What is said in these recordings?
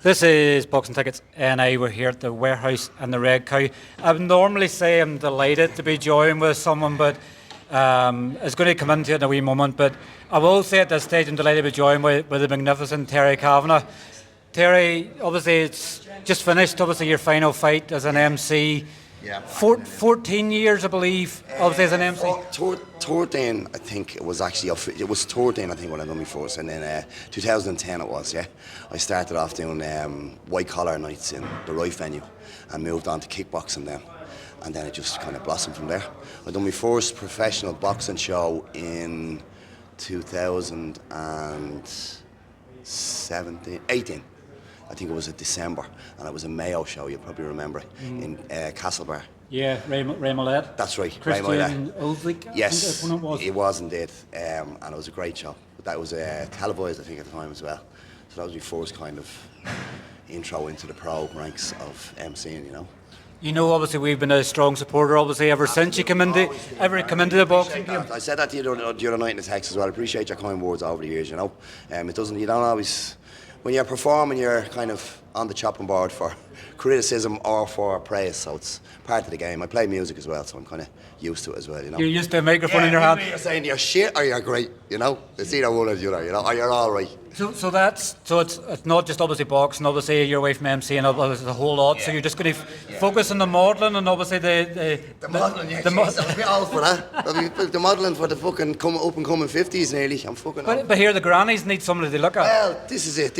This is Boxing Tickets, and we're here at the warehouse and the Red Cow. I would normally say I'm delighted to be joined with someone, but it's going to come into it in a wee moment. But I will say at this stage I'm delighted to be joined with the magnificent Terry Kavanagh. Terry, obviously it's just finished, obviously your final fight as an MC. Yeah. 14 years, I believe, obviously as an MC. 13, I think it was actually, it was 13, I think, when I done my first, and then 2010 it was, yeah. I started off doing white collar nights in the Right venue and moved on to kickboxing then. And then it just kind of blossomed from there. I done my first professional boxing show in 18. I think it was in December, and it was a Mayo show, you probably remember, in Castlebar. Yeah, Ray Millett. That's right, Ray Millett. Yes, was. it was indeed, and it was a great show. But that was televised, I think, at the time as well. So that was my first kind of intro into the pro ranks of MCing, you know. You know, obviously we've been a strong supporter, obviously, ever since you come into the boxing game. I said that to you the other night in the text as well. I appreciate your kind words over the years, you know. You don't always, when you're performing, you're kind of on the chopping board for criticism or for praise, so it's part of the game. I play music as well, so I'm kind of used to it as well, you know. You're used to a microphone in your hand. You're saying you're shit or you're great, you know. It's either one or the other, you know, or you're all right. So it's not just obviously boxing. Obviously you're away from MC and obviously a whole lot. Yeah. So you're just going to focus on the modelling and obviously the modelling. Yeah, I'll be all for that. The modelling for the fucking up and coming 50s nearly. I'm fucking. But here the grannies need somebody to look at. Well, this is it.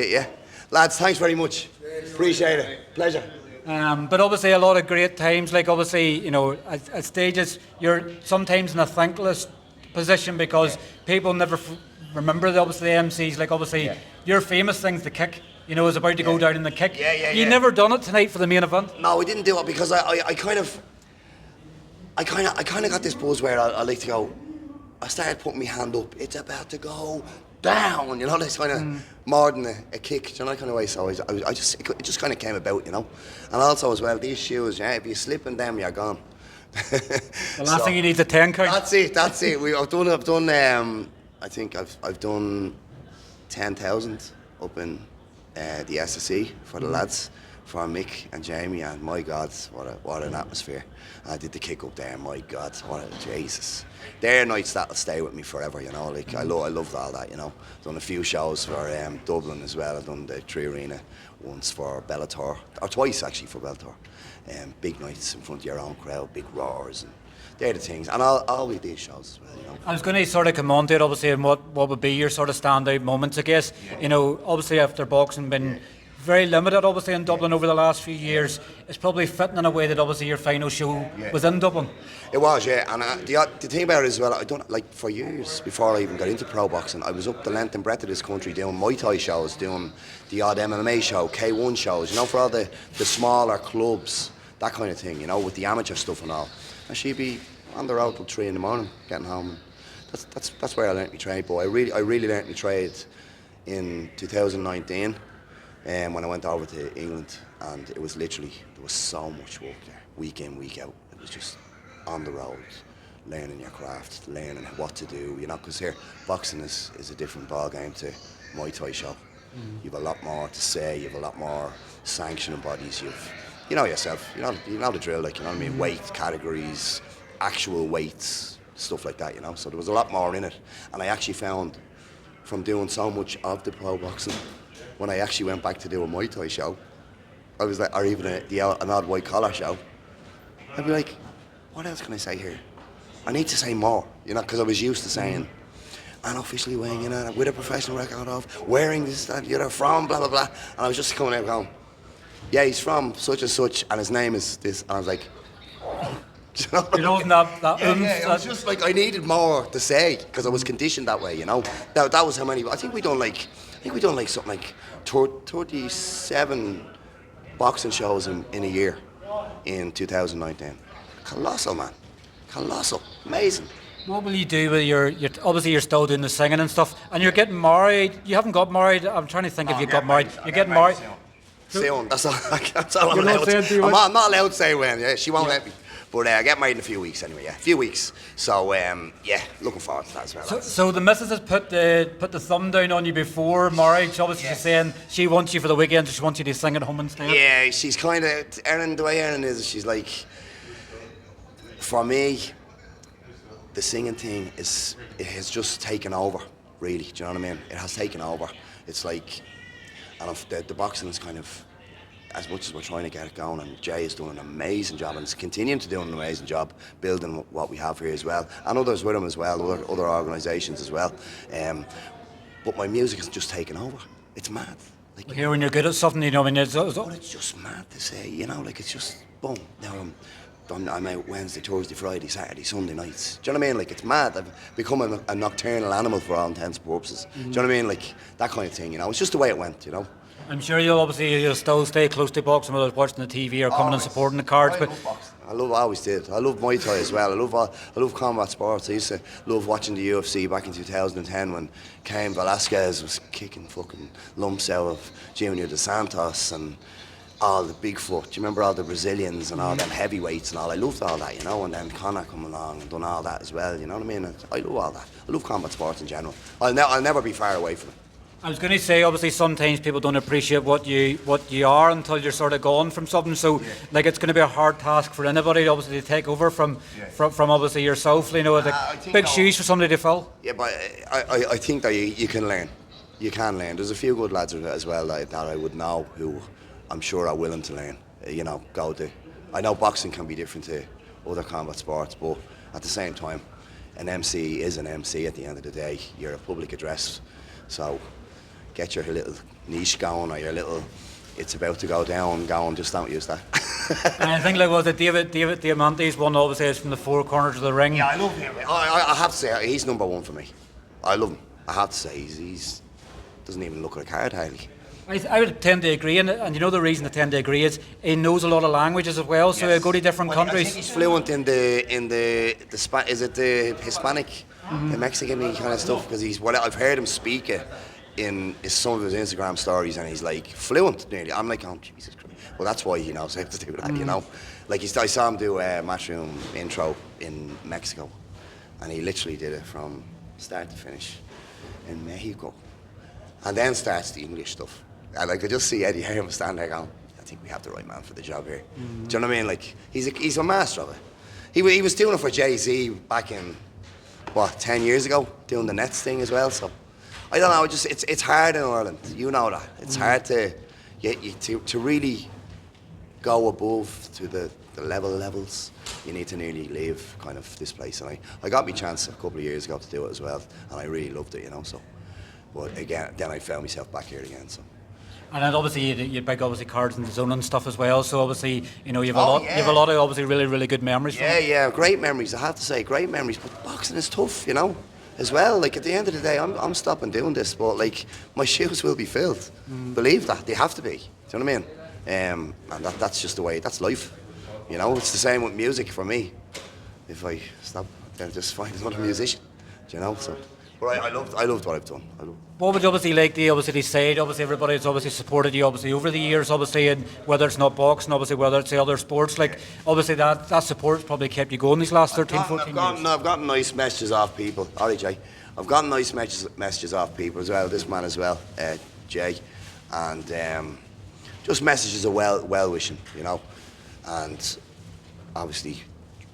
Yeah, lads, thanks very much. Appreciate it. Pleasure. But obviously a lot of great times. Like obviously, you know, at stages you're sometimes in a thankless position because people never remember obviously the MCs. Like obviously your famous thing's the kick. You know, is about to go down in the kick. You never done it tonight for the main event. No, we didn't do it because I kind of got this buzz where I like to go. I started putting my hand up. It's about to go down, you know, this kind of more than a kick, you know, that kind of way. So it just kind of came about, you know. And also as well, these shoes, yeah, if you slip in them, you're gone. The last thing you need is a 10 count. That's it. I think I've done 10,000 up in the SSE for the lads, for Mick and Jamie, and my God, what an atmosphere. I did the kick up there, my God, what a Jesus. They're nights that'll stay with me forever, you know, like I loved all that, you know. Done a few shows for Dublin as well. I've done the Tree Arena once for Bellator, or twice actually for Bellator. Big nights in front of your own crowd, big roars, and they're the things. And I'll be these shows as well, you know. I was going to sort of come on to it, obviously, and what would be your sort of standout moments, I guess. You know, obviously after boxing been very limited, obviously, in Dublin over the last few years, it's probably fitting in a way that obviously your final show was in Dublin. It was, yeah. And the thing about it as well, I don't, like, for years before I even got into pro boxing, I was up the length and breadth of this country doing Muay Thai shows, doing the odd MMA show, K1 shows, you know, for all the smaller clubs, that kind of thing, you know, with the amateur stuff and all. And she'd be on the road till 3 in the morning, getting home. That's where I learnt my trade, but I really learnt my trade in 2019. When I went over to England, and it was literally, there was so much work there, week in, week out. It was just on the road, learning your craft, learning what to do, you know, because here, boxing is a different ball game to Muay Thai show. You've a lot more to say, you've a lot more sanctioning bodies, you know yourself, you know the drill, like, you know what I mean, weight categories, actual weights, stuff like that, you know, so there was a lot more in it. And I actually found, from doing so much of the pro boxing, when I actually went back to do a Muay Thai show, I was like, or even an odd white collar show, I'd be like, what else can I say here? I need to say more, you know, because I was used to saying, unofficially weighing in with a professional record of wearing this, that, the other, from blah, blah, blah. And I was just coming out going, yeah, he's from such and such, and his name is this. And I was like, you know, that I was just like, I needed more to say, because I was conditioned that way, you know. That was how many, I think we done something like 37 boxing shows in a year in 2019. Colossal, man. Colossal. Amazing. What will you do with your obviously you're still doing the singing and stuff, and you're getting married. You haven't got married. I'm trying to think if you got married. You're getting married. Soon. That's all I'm allowed to say. I'm not allowed to say when, yeah. She won't let me. But I get married in a few weeks anyway, yeah, a few weeks. So, yeah, looking forward to that as well. So the missus has put the thumb down on you before marriage. Obviously, she's saying she wants you for the weekend, so she wants you to sing at home instead. Yeah, she's kind of, Erin, the way Erin is, she's like, for me, the singing thing it has just taken over, really, do you know what I mean? It has taken over. It's like, and the boxing is kind of, as much as we're trying to get it going, and Jay is doing an amazing job and is continuing to do an amazing job building what we have here as well, and others with him as well, other organisations as well. But my music has just taken over. It's mad. Like, here when you're good at something, you know, when it's just mad to say, you know, like it's just boom. Now I'm out Wednesday, Thursday, Friday, Saturday, Sunday nights. Do you know what I mean? Like it's mad. I've become a nocturnal animal for all intents and purposes. Do you know what I mean? Like that kind of thing. You know, it's just the way it went. You know. I'm sure you'll still stay close to boxing, whether it's watching the TV or coming and supporting the cards. But I always did. I love Muay Thai as well. I love combat sports. I used to love watching the UFC back in 2010 when Cain Velasquez was kicking fucking lumps out of Junior Dos Santos and all the Bigfoot. Do you remember all the Brazilians and all them heavyweights and all? I loved all that, you know. And then Kavanagh come along and done all that as well. You know what I mean? I love all that. I love combat sports in general. I'll never be far away from it. I was going to say, obviously, sometimes people don't appreciate what you are until you're sort of gone from something. So, like, it's going to be a hard task for anybody, obviously, to take over from obviously yourself. You know, big shoes for somebody to fill. Yeah, but I think that you can learn. You can learn. There's a few good lads as well that I would know who I'm sure are willing to learn. You know, I know boxing can be different to other combat sports, but at the same time, an MC is an MC at the end of the day. You're a public address, so get your little niche going or your little it's about to go down going, just don't use that. And I think like was it David Diamante's one obviously is from the four corners of the ring. Yeah, I love him. I have to say he's number one for me. I love him. I have to say he's doesn't even look at a card hardly. I would tend to agree, and you know the reason I tend to agree is he knows a lot of languages as well. So yes. Go to different countries. I think he's fluent in the is it the Hispanic, the Mexican kind of stuff because I've heard him speak it in some of his Instagram stories, and he's like fluent nearly. I'm like, oh Jesus Christ. Well, that's why he knows how to do that, you know. Like I saw him do a Matchroom intro in Mexico, and he literally did it from start to finish in Mexico, and then starts the English stuff. And like I just see Eddie Harris stand there going, I think we have the right man for the job here. Do you know what I mean? Like he's a master of it. He was doing it for Jay-Z back in 10 years ago, doing the Nets thing as well. So I don't know. It's hard in Ireland. You know that it's hard to get you to really go above to the levels. You need to nearly leave kind of this place. And I got my chance a couple of years ago to do it as well, and I really loved it. You know. So, but again, then I found myself back here again. So. And then obviously you big obviously cards in the zone and stuff as well. So obviously you have a lot of obviously really good memories. Yeah, great memories. I have to say, great memories. But boxing is tough, you know, as well. Like at the end of the day, I'm stopping doing this, but like my shoes will be filled. Believe that they have to be. Do you know what I mean? And that's just the way. That's life. You know, it's the same with music for me. If I stop, then just find another musician. Do you know? So. But I loved what I've done. What would you obviously like to decide? Obviously everybody's obviously supported you obviously over the years, obviously, and whether it's not boxing, obviously whether it's the other sports, like obviously that support's probably kept you going these last 13, 14 years. I've gotten nice messages off people. Alright, Jay. I've gotten nice messages off people as well. This man as well, Jay, and just messages of well wishing, you know, and obviously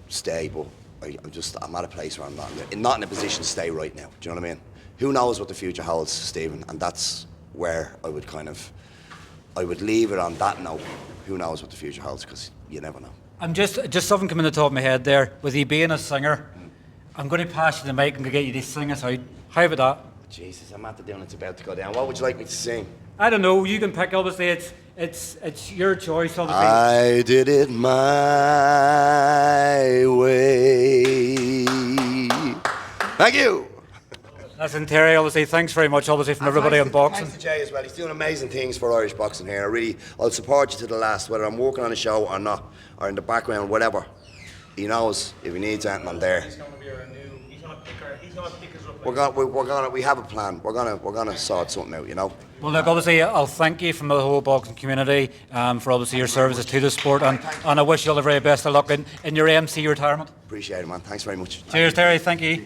stay, but. I'm at a place where I'm not in a position to stay right now. Do you know what I mean? Who knows what the future holds, Stephen? And that's where I would leave it on that note. Who knows what the future holds? Because you never know. I'm just something coming to the top of my head there. With you being a singer, I'm going to pass you the mic and get you to sing us out. How about that? Jesus, I'm at the doing. It's about to go down. What would you like me to sing? I don't know. You can pick. Obviously, it's your choice. Obviously, I did it my way. Thank you. Listen, Terry. Obviously, thanks very much. Obviously, from everybody in boxing. Thanks to Jay as well. He's doing amazing things for Irish boxing here. I'll support you to the last, whether I'm working on a show or not, or in the background, whatever. He knows if he needs anything, I'm there. He's going to be not pick her. He's not pick us up. We have a plan. We're gonna sort something out, you know. Well, look, obviously, I'll thank you from the whole boxing community for obviously your services to the sport, and I wish you all the very best of luck in your MC retirement. Appreciate it, man. Thanks very much. Cheers, Terry. Thank you.